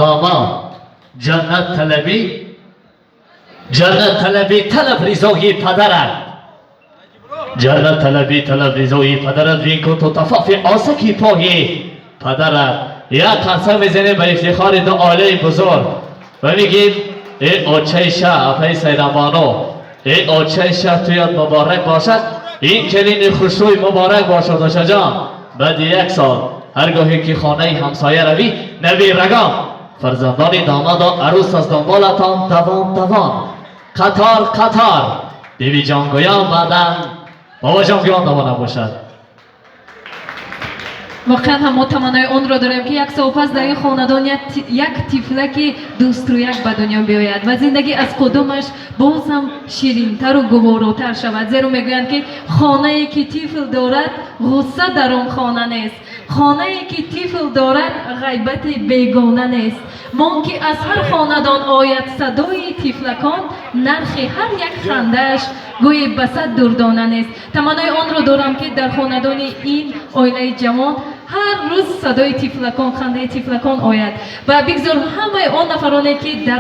Ama cennet talebi talep rizoyi pederat. Cennet talebi talep rizoyi pederat وین کو تو تفافی آسکی پاهی پدرت یا قسم میزنه به افتخار دو عاله بزرگ و میگیم ای آچه شه افای سیدمانو ای آچه شه تویت مبارک باشد این کلین خوشوی مبارک باشد آشا جان بعد یک سال هرگاهی که خانه همسایه روی نبی رگام فرزندان داماد و عروس از دنبالتان دوام قطار بیبی جانگویان بعدن بابا جانگویان دوانه باشد. واقعا هم ما تمنای اون را داریم که یک سال پس در این خاندان یک طفلکی دوسترویک به دنیا بیاید و زندگی از کدامش باز هم شیرین‌تر و گواراتر شود، زیرا میگویند که خانه‌ای که طفل دارد غصه در آن خانه نیست، خانه‌ای که طفل دارد غیبت بیگانه نیست. ما که از هر خاندان آید صدای طفلکان نرخ هر یک خنده‌اش گویی بسد دردانه نیست. تمنای آن را دارم که در خاندان این عائله جوان هر روز صدای طفلکان خنده طفلکان آید و بگذار همه آن نفرانی که در